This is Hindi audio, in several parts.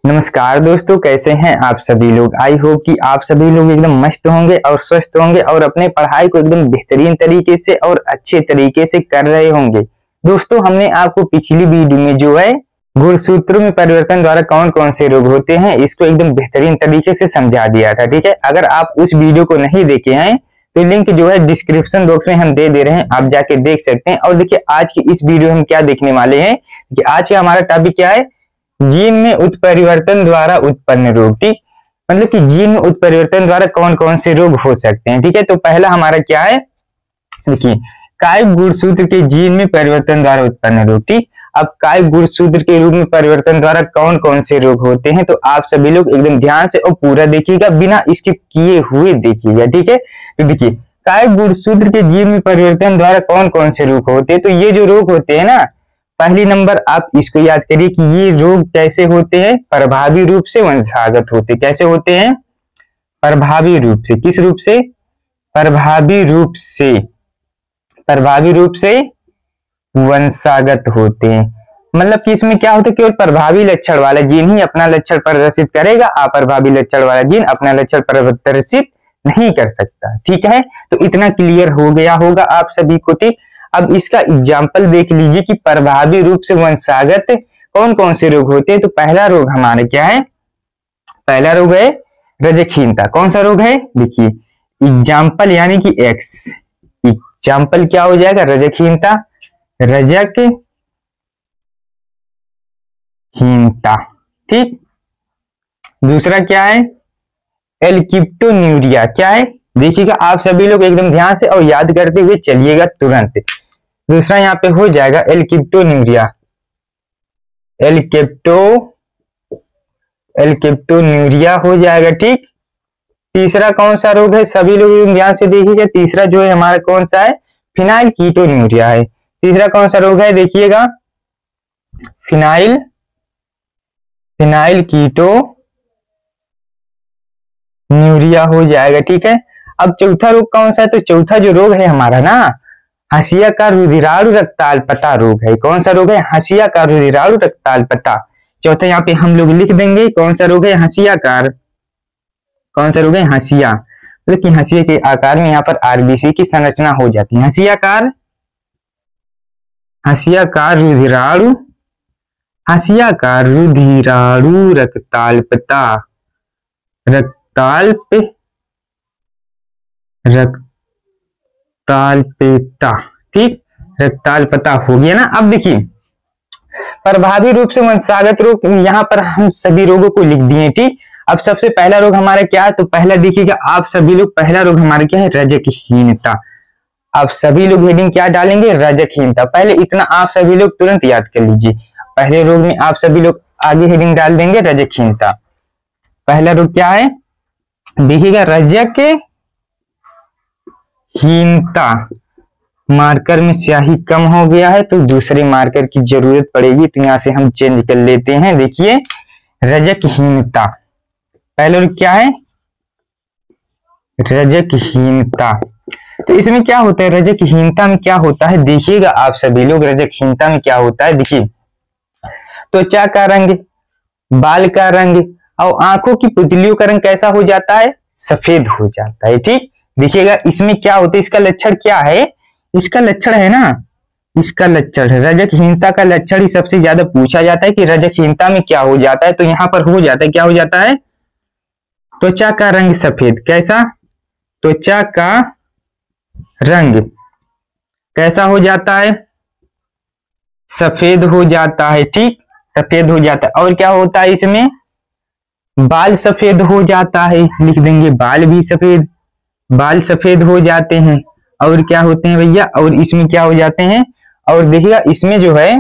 नमस्कार दोस्तों, कैसे हैं आप सभी लोग। आई होप कि आप सभी लोग एकदम मस्त होंगे और स्वस्थ होंगे और अपने पढ़ाई को एकदम बेहतरीन तरीके से और अच्छे तरीके से कर रहे होंगे। दोस्तों, हमने आपको पिछली वीडियो में जो है गुणसूत्रों में परिवर्तन द्वारा कौन कौन से रोग होते हैं इसको एकदम बेहतरीन तरीके से समझा दिया था। ठीक है, अगर आप उस वीडियो को नहीं देखे हैं तो लिंक जो है डिस्क्रिप्शन बॉक्स में हम दे रहे हैं, आप जाके देख सकते हैं। और देखिए, आज की इस वीडियो में हम क्या देखने वाले हैं कि आज का हमारा टॉपिक क्या है, जीन में उत्परिवर्तन द्वारा उत्पन्न रोग। ठीक, मतलब कि जीन में उत्परिवर्तन द्वारा कौन कौन से रोग हो सकते हैं। ठीक है, तो पहला हमारा क्या है, देखिए काय गुणसूत्र के जीन में परिवर्तन द्वारा उत्पन्न रोग। ठीक, अब काय गुणसूत्र के रूप में परिवर्तन द्वारा कौन कौन से रोग होते हैं, तो आप सभी लोग एकदम ध्यान से और पूरा देखिएगा, बिना स्किप किए हुए देखिएगा। ठीक है, तो देखिए काय गुणसूत्र के जीन में परिवर्तन द्वारा कौन कौन से रोग होते हैं। तो ये जो रोग होते हैं ना, पहली नंबर आप इसको याद करिए कि ये रोग कैसे होते हैं, प्रभावी रूप से वंशागत होते। कैसे होते हैं, प्रभावी रूप से। किस रूप से, प्रभावी रूप से, प्रभावी रूप से वंशागत होते हैं। मतलब कि इसमें क्या होता है, केवल प्रभावी लक्षण वाला जीन ही अपना लक्षण प्रदर्शित करेगा, अप्रभावी लक्षण वाला जीन अपना लक्षण प्रदर्शित नहीं कर सकता। ठीक है, तो इतना क्लियर हो गया होगा आप सभी को। ठीक, अब इसका एग्जाम्पल देख लीजिए कि प्रभावी रूप से वंशागत कौन कौन से रोग होते हैं। तो पहला रोग हमारा क्या है, पहला रोग है रजकहीनता। कौन सा रोग है, देखिए एग्जाम्पल यानी कि एक्स, एग्जाम्पल क्या हो जाएगा, रजकहीनता, रजकहीनता। ठीक, दूसरा क्या है, एल्किप्टोन्यूरिया। क्या है, देखिएगा आप सभी लोग एकदम ध्यान से और याद करते हुए चलिएगा तुरंत। दूसरा यहाँ पे हो जाएगा एल्किप्टोन्यूरिया, एल्किप्टोन्यूरिया हो जाएगा। ठीक, तीसरा कौन सा रोग है, सभी लोग ध्यान से देखिएगा, तीसरा जो है हमारा कौन सा है, फिनाइल कीटोन्यूरिया है। तीसरा कौन सा रोग है, देखिएगा फिनाइल कीटोन्यूरिया हो जाएगा। ठीक है, अब चौथा रोग कौन सा है, तो चौथा जो रोग है हमारा ना, हसिया का रुधिराणु रक्ताल्पता रोग है। कौन सा रोग है, हसिया का रुधिराणु रक्ताल्पता। चौथा यहाँ पे हम लोग लिख देंगे कौन सा रोग है, हसियाकार। कौन सा रोग है, हसिया, मतलब कि हसिया के आकार में यहाँ पर आरबीसी की संरचना हो जाती है। हसियाकार रुधिराणु, हसियाकार रुधिराणु रक्ताल्पता, रक्ताल्पता। ठीक, रक्ताल्पता हो गया ना। अब देखिए प्रभावी रूप से वंशागत रोग, यहाँ पर हम सभी रोगों को लिख दिए। ठीक, अब सबसे पहला रोग हमारा क्या है, तो पहला देखिएगा आप सभी लोग, पहला रोग हमारा क्या है, रजकहीनता। आप सभी लोग हेडिंग क्या डालेंगे, रजकहीनता। पहले इतना आप सभी लोग तुरंत याद कर लीजिए, पहले रोग में आप सभी लोग आगे हेडिंग डाल देंगे रजकहीनता। पहला रोग क्या है, देखिएगा रजकहीनता। मार्कर में स्याही कम हो गया है तो दूसरे मार्कर की जरूरत पड़ेगी, तो यहां से हम चेंज कर लेते हैं। देखिए रजकहीनता, पहले रोग क्या है, रजकहीनता। तो इसमें क्या होता है, रजकहीनता में क्या होता है, देखिएगा आप सभी लोग, रजकहीनता में क्या होता है, देखिए त्वचा का रंग, बाल का रंग और आंखों की पुतलियों का रंग कैसा हो जाता है, सफेद हो जाता है। ठीक, देखिएगा इसमें क्या होता है, इसका लक्षण क्या है, इसका लक्षण है ना, इसका लक्षण रजकहीनता का लक्षण ही सबसे ज्यादा पूछा जाता है कि रजकहीनता में क्या हो जाता है। तो यहां पर हो जाता है, क्या हो जाता है, त्वचा का रंग सफेद। कैसा, त्वचा का रंग कैसा हो जाता है, सफेद हो जाता है। ठीक, सफेद हो जाता है। और क्या होता है, इसमें बाल सफेद हो जाता है, लिख देंगे बाल भी सफेद, बाल सफेद हो जाते हैं। और क्या होते हैं भैया, और इसमें क्या हो जाते हैं, और देखिएगा इसमें जो है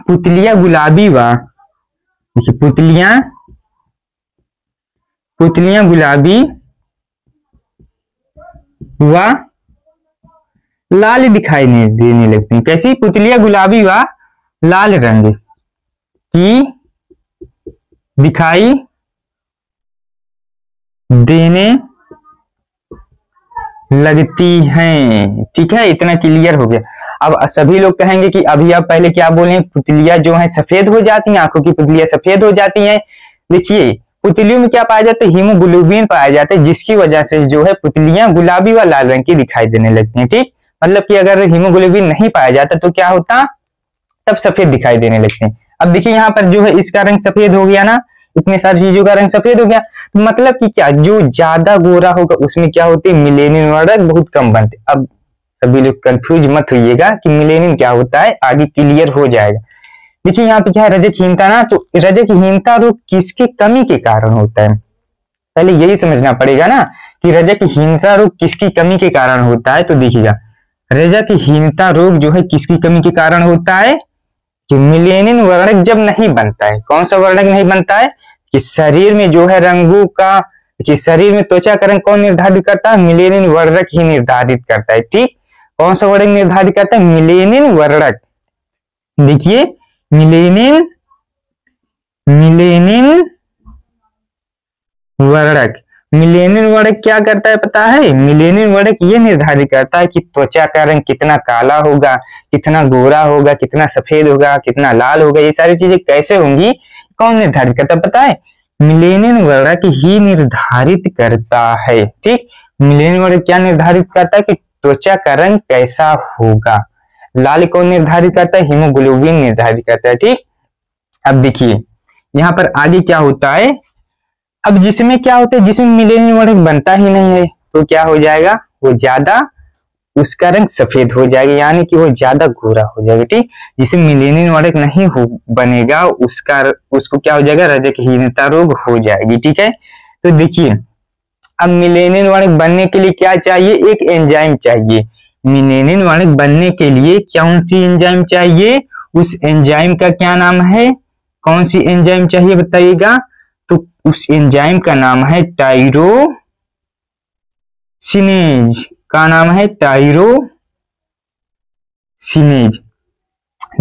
पुतलियां गुलाबी व, देखिए पुतलियां गुलाबी व लाल दिखाई देने लगती हैं। कैसी, पुतलियां गुलाबी व लाल रंग की दिखाई देने लगती हैं। ठीक है, इतना क्लियर हो गया। अब सभी लोग कहेंगे कि अभी आप पहले क्या बोले, पुतलियां जो है सफेद हो जाती हैं, आंखों की पुतलियां सफेद हो जाती हैं। देखिए पुतलियों में क्या पाया जाता है, हीमोग्लोबिन पाया जाता है, जिसकी वजह से जो है पुतलियां गुलाबी व लाल रंग की दिखाई देने लगती हैं। ठीक, मतलब कि अगर हीमोग्लोबिन नहीं पाया जाता तो क्या होता, तब सफेद दिखाई देने लगते हैं। अब देखिए यहाँ पर जो है इसका रंग सफेद हो गया ना, इतने सारी चीजों का रंग सफेद हो गया, तो मतलब कि क्या, जो ज्यादा गोरा होगा उसमें क्या होते हैं, मिलेनिन वर्णक बहुत कम बनते। अब सभी लोग कंफ्यूज मत होइएगा कि मिलेनिन क्या होता है, आगे क्लियर हो जाएगा। देखिए यहाँ पे क्या है, रजकहीनता ना, तो रजकहीनता रोग किसकी कमी के कारण होता है, पहले यही समझना पड़ेगा ना कि रजकहीनता रोग किसकी कमी के कारण होता है। तो देखिएगा रजकहीनता रोग जो है किसकी कमी के कारण होता है, कि मिलेनिन वर्णक जब नहीं बनता है। कौन सा वर्णक नहीं बनता है, कि शरीर में जो है रंगों का, कि शरीर में त्वचा का रंग कौन निर्धारित करता है, मिलेनिन वर्णक ही निर्धारित करता है। ठीक, कौन सा वर्णक निर्धारित करता है, मिलेनिन वर्णक। देखिए मिलेनिन वर्णक, मिलेनिन वर्णक क्या करता है पता है, मिलेनिन वर्णक ये निर्धारित करता है कि त्वचा का रंग कितना काला होगा, कितना गोरा होगा, कितना सफेद होगा, कितना लाल होगा, ये सारी चीजें कैसे होंगी, कौन निर्धारित करता है पता है, मिलेनिन वर्णक ही निर्धारित करता है। ठीक, मिलेनिन वर्णक क्या निर्धारित करता है कि त्वचा का रंग कैसा होगा। लाल कौन निर्धारित करता है, हीमोग्लोबिन निर्धारित करता है। ठीक, अब देखिए यहाँ पर आगे क्या होता है, अब जिसमें क्या होता है, जिसमें मिलेनिन वर्णक बनता ही नहीं है तो क्या हो जाएगा, वो ज्यादा, उसका रंग सफेद हो जाएगा, यानी कि वो ज्यादा गोरा हो जाएगा। ठीक, जिसमें मिलेनिन वर्णक नहीं हो बनेगा उसको क्या हो जाएगा, रजकहीनता रोग हो जाएगी। ठीक है, तो देखिए अब मिलेनिन वर्णक बनने के लिए क्या चाहिए, एक एंजाइम चाहिए। मिलेनिन वर्णक बनने के लिए कौन सी एंजाइम चाहिए, उस एंजाइम का क्या नाम है, कौन सी एंजाइम चाहिए बताइएगा, तो उस एंजाइम का नाम है टायरोसिनेज, का नाम है टायरोसिनेज।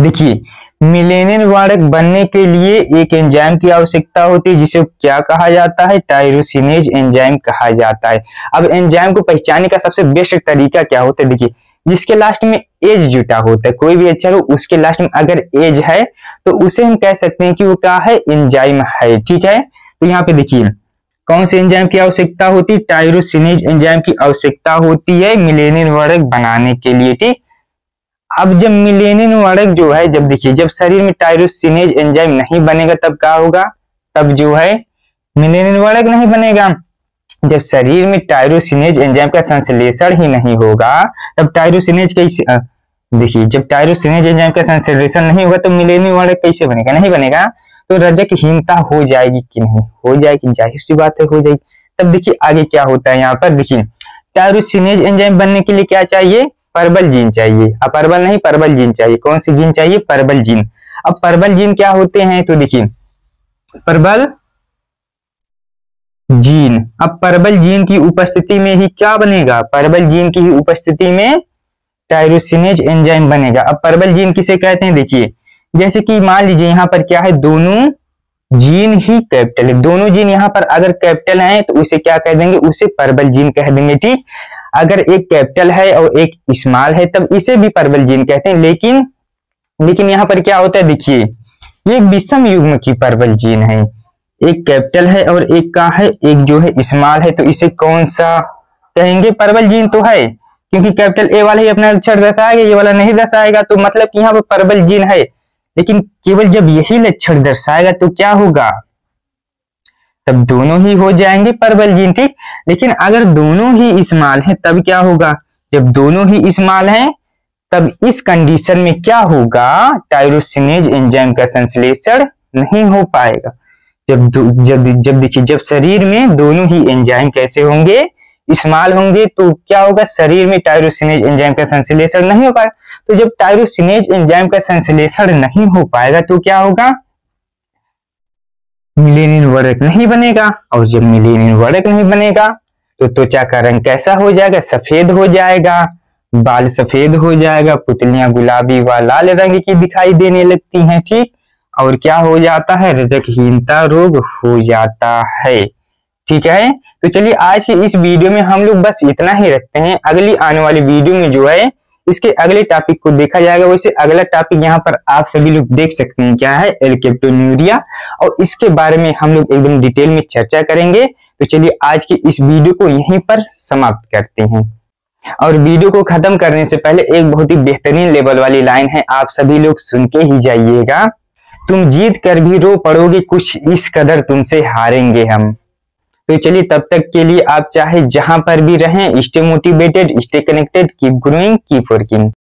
देखिए मिलेनिन वर्णक बनने के लिए एक एंजाइम की आवश्यकता होती है, जिसे क्या कहा जाता है, टायरोसिनेज एंजाइम कहा जाता है। अब एंजाइम को पहचानने का सबसे बेस्ट तरीका क्या होता है, देखिए जिसके लास्ट में एज जुटा होता है, कोई भी अक्षर हो उसके लास्ट में अगर एज है तो उसे हम कह सकते हैं कि वो क्या है, एंजाइम है। ठीक है, तो यहाँ पे देखिए कौन से एंजाइम की आवश्यकता होती है, टायरोसिनेज एंजाइम की आवश्यकता होती है मिलेनिन वर्णक बनाने के लिए। ठीक, अब जब मिलेनिन वर्णक जो है, जब देखिए जब शरीर में टायरोसिनेज एंजाइम नहीं बनेगा तब क्या होगा, तब जो है मिलेनिन वर्णक नहीं बनेगा। जब शरीर में टायरोसिनेज एंजाइम का संश्लेषण ही नहीं होगा तब टायरोसिनेज कैसे, देखिए जब टायरोसिनेज एंजाइम का संश्लेषण नहीं होगा तो मिलेनिन वर्णक कैसे बनेगा, नहीं बनेगा, तो रजकहीनता हो जाएगी कि नहीं हो जाएगी, जाहिर सी बात है हो जाएगी। तब देखिए आगे क्या होता है, यहाँ पर देखिए टायरोसिनेज एंजाइम बनने के लिए क्या चाहिए, पर्बल जीन चाहिए, अपर्बल नहीं पर्बल जीन चाहिए। कौन सी जीन चाहिए, पर्बल जीन। अब पर्बल जीन क्या होते हैं, तो देखिए पर्बल जीन, अब पर्बल जीन की उपस्थिति में ही क्या बनेगा, पर्बल जीन की उपस्थिति में टायरोसिनेज एंजाइम बनेगा। अब पर्बल जीन किसे कहते हैं, देखिए जैसे कि मान लीजिए यहाँ पर क्या है, दोनों जीन ही कैपिटल है, दोनों जीन यहाँ पर अगर कैपिटल है तो उसे क्या कह देंगे, उसे पर्बल जीन कह देंगे। ठीक, अगर एक कैपिटल है और एक स्मॉल है तब इसे भी पर्बल जीन कहते हैं। लेकिन यहाँ पर क्या होता है, देखिए ये विषम युग्म की पर्बल जीन है, एक कैपिटल है और एक का है, एक जो है स्मॉल है, तो इसे कौन सा कहेंगे, पर्बल जीन तो है, क्योंकि कैपिटल ए वाला ही अपना अक्षर दर्शाएगा, ये वाला नहीं दर्शाएगा, तो मतलब कि यहाँ पर पर्बल जीन है। लेकिन केवल जब यही लक्षण दर्शाएगा तो क्या होगा, तब दोनों ही हो जाएंगे पर्बल जीन। ठीक, लेकिन अगर दोनों ही स्मॉल है तब क्या होगा, जब दोनों ही स्मॉल है तब इस कंडीशन में क्या होगा, टायरोसिनेज एंजाइम का संश्लेषण नहीं हो पाएगा। जब देखिए जब शरीर में दोनों ही एंजाइम कैसे होंगे, स्मॉल होंगे, तो क्या होगा, शरीर में टायरोसिनेज एंजाइम का संश्लेषण नहीं हो पाएगा। तो जब टायरोसिनेज एंजाइम का संश्लेषण नहीं हो पाएगा तो क्या होगा, मिलेनिन वर्णक नहीं बनेगा, और जब मिलेनिन वर्णक नहीं बनेगा तो त्वचा का रंग कैसा हो जाएगा, सफेद हो जाएगा, बाल सफेद हो जाएगा, पुतलियां गुलाबी व लाल रंग की दिखाई देने लगती हैं। ठीक, और क्या हो जाता है, रजकहीनता रोग हो जाता है। ठीक है, तो चलिए आज की इस वीडियो में हम लोग बस इतना ही रखते हैं। अगली आने वाली वीडियो में जो है इसके अगले टॉपिक को देखा जाएगा। वैसे अगला टॉपिक यहाँ पर आप सभी लोग देख सकते हैं क्या है, एल्केप्टोन्यूरिया, और इसके बारे में हम लोग एकदम डिटेल में चर्चा करेंगे। तो चलिए आज की इस वीडियो को यहीं पर समाप्त करते हैं। और वीडियो को खत्म करने से पहले एक बहुत ही बेहतरीन लेवल वाली लाइन है, आप सभी लोग सुन के ही जाइएगा। तुम जीत कर भी रो पड़ोगे, कुछ इस कदर तुमसे हारेंगे हम। तो चलिए तब तक के लिए आप चाहे जहां पर भी रहें, stay motivated, stay connected, keep growing, keep working.